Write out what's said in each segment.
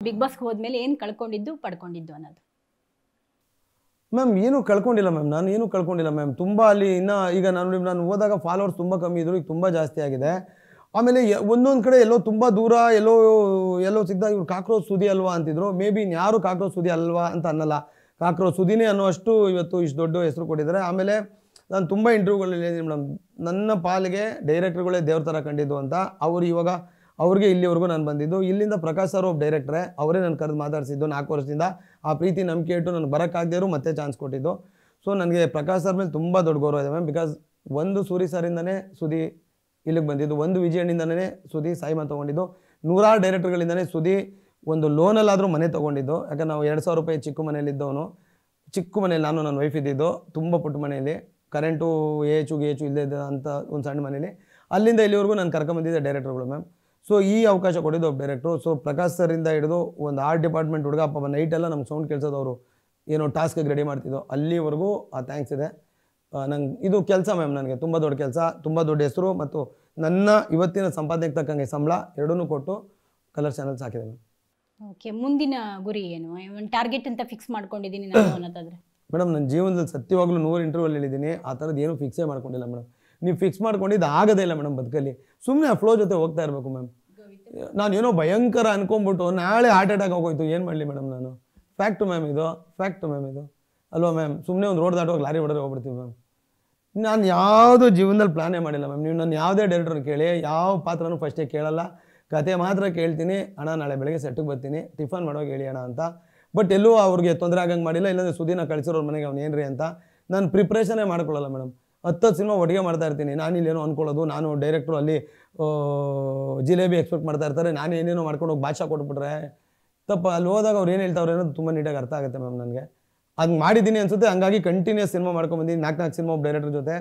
Big ಬಾಸ್ಗೆ ಹೋದ್ಮೇಲೆ ಏನು ಕಳ್ಕೊಂಡಿದ್ದು ಪಡ್ಕೊಂಡಿದ್ದು ಅನ್ನೋದು? ಮ್ಯಾಮ್ ಏನೂ ಕಳ್ಕೊಂಡಿಲ್ಲ ಮ್ಯಾಮ್, ನಾನು ಏನೂ ಕಳ್ಕೊಂಡಿಲ್ಲ ಮ್ಯಾಮ್. ತುಂಬ ಅಲ್ಲಿ ಇನ್ನೂ ಈಗ ನಾನು ಹೋದಾಗ ಫಾಲೋವರ್ಸ್ ತುಂಬ ಕಮ್ಮಿ ಇದ್ರು, ಈಗ ತುಂಬ ಜಾಸ್ತಿ ಆಗಿದೆ. ಆಮೇಲೆ ಒಂದೊಂದು ಕಡೆ ಎಲ್ಲೋ ತುಂಬ ದೂರ ಎಲ್ಲೋ ಸಿಕ್ಕಿದಾಗ ಇವ್ರು ಕಾಕ್ರೋಚ್ ಸುದಿ ಅಲ್ವಾ ಅಂತಿದ್ರು. ಮೇ ಬಿ ಇನ್ಯಾರು ಕಾಕ್ರೋಚ್ ಸುದಿ ಅಲ್ವಾ ಅಂತ ಅನ್ನಲ್ಲ, ಕಾಕ್ರೋಚ್ ಸುದಿನೇ ಅನ್ನೋಷ್ಟು ಇವತ್ತು ಇಷ್ಟು ದೊಡ್ಡ ಹೆಸರು ಕೊಟ್ಟಿದ್ದಾರೆ. ಆಮೇಲೆ ನಾನು ತುಂಬ ಇಂಟರ್ವ್ಯೂಗಳಲ್ಲಿ ಹೇಳಿದ್ದೀನಿ ಮೇಡಮ್, ನನ್ನ ಪಾಲಿಗೆ ಡೈರೆಕ್ಟರ್ಗಳೇ ದೇವ್ರ ಥರ ಕಂಡಿದ್ದು ಅಂತ. ಅವ್ರಿಗೆ ಇಲ್ಲಿವರೆಗೂ ನಾನು ಬಂದಿದ್ದು. ಇಲ್ಲಿಂದ ಪ್ರಕಾಶ್ ಸರ್ ಒಬ್ಬ ಡೈರೆಕ್ಟ್ರೆ, ಅವರೇ ನಾನು ಕರೆದು ಮಾತಾಡಿಸಿದ್ದು 4 ವರ್ಷದಿಂದ. ಆ ಪ್ರೀತಿ ನಂಬಿಕೆ ಇಟ್ಟು ನನಗೆ ಬರೋಕ್ಕಾಗದೇರು ಮತ್ತೆ ಚಾನ್ಸ್ ಕೊಟ್ಟಿದ್ದು. ಸೊ ನನಗೆ ಪ್ರಕಾಶ್ ಸರ್ ಮೇಲೆ ತುಂಬ ದೊಡ್ಡ ಗೌರವ ಇದೆ ಮ್ಯಾಮ್. ಬಿಕಾಸ್ ಒಂದು ಸೂರಿ ಸರಿಂದನೇ ಸುದಿ ಇಲ್ಲಿಗೆ ಬಂದಿದ್ದು, ಒಂದು ವಿಜಯಣ್ಣಿಂದನೇ ಸುದಿ ಸಾಯಿಮ ತೊಗೊಂಡಿದ್ದು, 100 ಡೈರೆಕ್ಟರ್ಗಳಿಂದನೇ ಸುದಿ ಒಂದು ಲೋನಲ್ಲಾದರೂ ಮನೆ ತೊಗೊಂಡಿದ್ದು. ಯಾಕಂದ್ರೆ ನಾವು 2,000 ರೂಪಾಯಿ ಚಿಕ್ಕ ಮನೇಲಿದ್ದವನು, ಚಿಕ್ಕ ಮನೇಲಿ ನನ್ನ ವೈಫ್ ಇದ್ದಿದ್ದು, ತುಂಬ ಪುಟ್ಟ ಮನೆಯಲ್ಲಿ, ಕರೆಂಟು ಏಚು ಇಲ್ಲದೆ ಅಂತ ಒಂದು ಸಣ್ಣ ಮನೇಲಿ. ಅಲ್ಲಿಂದ ಇಲ್ಲಿವರೆಗೂ ನಾನು ಕರ್ಕೊಂಬಂದಿದ್ದೆ ಡೈರೆಕ್ಟರ್ಗಳು ಮ್ಯಾಮ್. ಸೊ ಈ ಅವಕಾಶ ಕೊಟ್ಟಿದ್ದು ಒಬ್ಬ ಡೈರೆಕ್ಟ್ರು. ಸೊ ಪ್ರಕಾಶ್ ಸರಿಂದ ಹಿಡಿದು ಒಂದು ಆರ್ಟ್ ಡಿಪಾರ್ಟ್ಮೆಂಟ್ ಹುಡುಗ ಪಾಪ ನೈಟೆಲ್ಲ ನಮ್ಗೆ ಸೌಂಡ್ ಕೇಳಿಸೋದು, ಏನೋ ಟಾಸ್ಕಿಗೆ ರೆಡಿ ಮಾಡ್ತಿದ್ದೋ, ಅಲ್ಲಿವರೆಗೂ ಆ ಥ್ಯಾಂಕ್ಸ್ ಇದೆ. ನಂಗೆ ಇದು ಕೆಲಸ ಮ್ಯಾಮ್, ನನಗೆ ತುಂಬ ದೊಡ್ಡ ಕೆಲಸ, ತುಂಬ ದೊಡ್ಡ ಹೆಸರು, ಮತ್ತು ನನ್ನ ಇವತ್ತಿನ ಸಂಪಾದನೆಗೆ ತಕ್ಕಂಗೆ ಸಂಬಳ ಎರಡನ್ನೂ ಕೊಟ್ಟು ಕಲರ್ ಚಾನಲ್ಸ್ ಹಾಕಿದೆ ಮ್ಯಾಮ್. ಓಕೆ, ಮುಂದಿನ ಗುರಿ ಏನು? ಒಂದು ಟಾರ್ಗೆಟ್ ಅಂತ ಫಿಕ್ಸ್ ಮಾಡ್ಕೊಂಡಿದ್ದೀನಿ ನಾನು ಅನ್ನೋದಾದ್ರೆ? ಮೇಡಮ್ ನನ್ನ ಜೀವನದಲ್ಲಿ ಸತ್ಯವಾಗ್ಲೂ 100 ಇಂಟರ್ವ್ಯೂಲ್ಲಿ ಹೇಳಿದ್ದೀನಿ, ಆ ಥರದ್ದು ಏನೂ ಫಿಕ್ಸೇ ಮಾಡ್ಕೊಂಡಿಲ್ಲ ಮೇಡಮ್. ನೀವು ಫಿಕ್ಸ್ ಮಾಡ್ಕೊಂಡಿದ್ದು ಆಗೋದೇ ಇಲ್ಲ ಮೇಡಮ್ ಬದುಕಲ್ಲಿ. ಸುಮ್ಮನೆ ಆ ಫ್ಲೋ ಜೊತೆ ಹೋಗ್ತಾ ಇರಬೇಕು ಮ್ಯಾಮ್. ನಾನು ಏನೋ ಭಯಂಕರ ಅನ್ಕೊಂಬಿಟ್ಟು ನಾಳೆ ಹಾರ್ಟ್ ಅಟ್ಯಾಕ್ ಆಗೋಯ್ತು, ಏನು ಮಾಡಲಿ ಮೇಡಮ್ ನಾನು? ಫ್ಯಾಕ್ಟು ಮ್ಯಾಮ್ ಇದು ಅಲ್ವಾ ಮ್ಯಾಮ್? ಸುಮ್ಮನೆ ಒಂದು ರೋಡ್ ದಾಟುವಾಗ ಲಾರಿ ಹೊಡೆದ್ರೆ ಹೋಗ್ಬಿಡ್ತೀವಿ ಮ್ಯಾಮ್. ನಾನು ಯಾವುದೂ ಜೀವನದಲ್ಲಿ ಪ್ಲಾನೇ ಮಾಡಿಲ್ಲ ಮ್ಯಾಮ್. ನೀವು ನನ್ನ ಯಾವುದೇ ಡೈರೆಕ್ಟರ್ ಕೇಳಿ, ಯಾವ ಪಾತ್ರನೂ ಫಸ್ಟೇ ಕೇಳಲ್ಲ, ಕತೆ ಮಾತ್ರ ಕೇಳ್ತೀನಿ. ಅಣ್ಣ ನಾಳೆ ಬೆಳಗ್ಗೆ ಸೆಟ್ಟಿಗೆ ಬರ್ತೀನಿ, ಟಿಫನ್ ಮಾಡೋಗಿ ಹೇಳಿ ಅಣ್ಣ ಅಂತ. ಬಟ್ ಎಲ್ಲೂ ಅವ್ರಿಗೆ ತೊಂದರೆ ಆಗಂಗೆ ಮಾಡಿಲ್ಲ. ಇಲ್ಲಾಂದರೆ ಸುದಿನ ಕಳಿಸಿರೋರ ಮನೆಗೆ ಅವ್ನು ಏನ್ರಿ ಅಂತ ನಾನು ಪ್ರಿಪ್ರೇಷನೇ ಮಾಡ್ಕೊಳ್ಳಲ್ಲ ಮೇಡಮ್. 10 ಸಿನಿಮಾ ಒಟ್ಟಿಗೆ ಮಾಡ್ತಾ ಇರ್ತೀನಿ. ನಾನು ಇಲ್ಲೇನೋ ಅಂದ್ಕೊಳ್ಳೋದು, ನಾನು ಡೈರೆಕ್ಟ್ರು ಅಲ್ಲಿ ಜಿಲೇಬಿ ಎಕ್ಸ್ಪೆಕ್ಟ್ ಮಾಡ್ತಾ ಇರ್ತಾರೆ, ನಾನು ಏನೇನೋ ಮಾಡ್ಕೊಂಡು ಹೋಗಿ ಭಾಷಾ ಕೊಟ್ಬಿಟ್ರೆ ತಪ್ಪ. ಅಲ್ಲಿ ಹೋದಾಗ ಅವ್ರು ಏನು ಹೇಳ್ತಾವ್ರೆ ಅನ್ನೋದು ತುಂಬ ನೀಟಾಗಿ ಅರ್ಥ ಆಗುತ್ತೆ ಮ್ಯಾಮ್ ನನಗೆ. ಹಂಗೆ ಮಾಡಿದ್ದೀನಿ ಅನ್ಸುತ್ತೆ. ಹಂಗಾಗಿ ಕಂಟಿನ್ಯೂಸ್ ಸಿನಿಮಾ ಮಾಡ್ಕೊಂಬಂದಿದ್ದೀನಿ, 4 ಸಿನಿಮಾ ಒಬ್ಬ ಡೈರೆಕ್ಟರ್ ಜೊತೆ.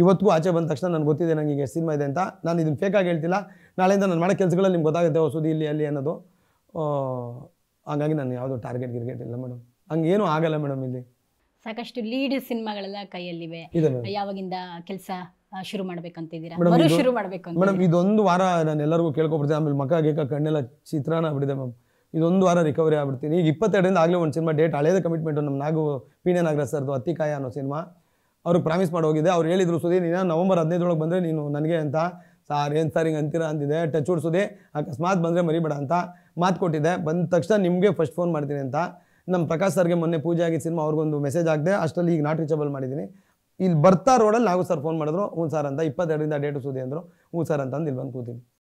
ಇವತ್ತಿಗೂ ಆಚೆ ಬಂದ ತಕ್ಷಣ ನನಗೆ ಗೊತ್ತಿದೆ ನನಗೆ ಈಗ ಸಿನಿಮಾ ಇದೆ ಅಂತ. ನಾನು ಇದನ್ನು ಫೇಕಾಗಿ ಹೇಳ್ತಿಲ್ಲ, ನಾಳೆಯಿಂದ ನಾನು ಮಾಡೋ ಕೆಲಸಗಳಲ್ಲಿ ನಿಮ್ಗೆ ಗೊತ್ತಾಗುತ್ತೆ ಸುದಿ ಇಲ್ಲಿ ಅಲ್ಲಿ ಅನ್ನೋದು. ಹಾಗಾಗಿ ನಾನು ಯಾವುದೋ ಟಾರ್ಗೆಟ್ ಇಲ್ಲ ಮೇಡಮ್, ಹಂಗೇನೂ ಆಗಲ್ಲ ಮೇಡಮ್. ಇಲ್ಲಿ ಸಾಕಷ್ಟು ಲೀಡ್ ಸಿನಿಮಾಗಳೆಲ್ಲ ಕೈಯಲ್ಲಿವೆ. ಯಾವಾಗಿಂದ ಕೆಲಸ ಶುರು ಮಾಡ್ಬೇಕಂತಿದ್ದೀರಾ? ಶುರು ಮಾಡ್ಬೇಕು ಮೇಡಮ್, ಇದೊಂದು ವಾರ ನಾನು ಎಲ್ಲರಿಗೂ ಕೇಳ್ಕೊಬಿಡ್ತೀನಿ. ಆಮೇಲೆ ಮಕ್ಕ ಕಣ್ಣೆಲ್ಲ ಚಿತ್ರಾನ ಆಗ್ಬಿಟ್ಟಿದೆ ಮ್ಯಾಮ್. ಇದೊಂದು ವಾರ ರಿಕವರಿ ಆಗ್ಬಿಡ್ತೀನಿ. ಈಗ 22ರಿಂದ ಆಗಲೇ ಒಂದು ಸಿನಿಮಾ ಡೇಟ್ ಹಳೇದ ಕಮಿಟ್ಮೆಂಟು ನಮ್ಮ ಪಿ ನಾಗರಾಜ್ ಸರ್ದು ಅತ್ತಿಕಾಯ ಅನ್ನೋ ಸಿನಿಮಾ ಅವ್ರಿಗೆ ಪ್ರಾಮಿಸ್ ಮಾಡಿ ಹೋಗಿದೆ. ಅವ್ರು ಹೇಳಿದ್ರು ಸುದಿ ನೀನು ನವಂಬರ್ 15 ಬಂದರೆ ನೀನು ನನಗೆ ಅಂತ. ಸಾರ್ ಏನು ಸರ್ ಹಿಂಗೆ ಅಂತೀರಾ ಅಂದಿದೆ. ಟಚ್ ಉಡ್ಸೋದೆ, ಅಕಸ್ಮಾತ್ ಬಂದರೆ ಮರಿಬೇಡ ಅಂತ ಮಾತು ಕೊಟ್ಟಿದ್ದೆ. ಬಂದ ತಕ್ಷಣ ನಿಮಗೆ ಫಸ್ಟ್ ಫೋನ್ ಮಾಡ್ತೀನಿ ಅಂತ. ನಮ್ಮ ಪ್ರಕಾಶ್ ಸರ್ಗೆ ಮೊನ್ನೆ ಪೂಜೆ ಆಗಿದ್ದ ಸಿನಿಮಾ ಅವ್ರಿಗೊಂದು ಮೆಸೇಜ್ ಹಾಕಿದೆ, ಅಷ್ಟರಲ್ಲಿ ಈಗ ನಾಟ್ ರೀಚಬಲ್ ಮಾಡಿದ್ದೀನಿ. ಇಲ್ಲಿ ಬರ್ತಾ ರೋಡಲ್ಲಿ ನಾವು ಸರ್ ಫೋನ್ ಮಾಡಿದ್ರು, ಹ್ಞೂ ಸರ್ ಅಂತ. 22ರಿಂದ ಡೇಟು ಸುದಿ ಅಂದರು, ಹ್ಞೂ ಸರ್ ಅಂತ ಅಂದು ಇಲ್ಲಿ ಬಂದು ಕೂತೀನಿ.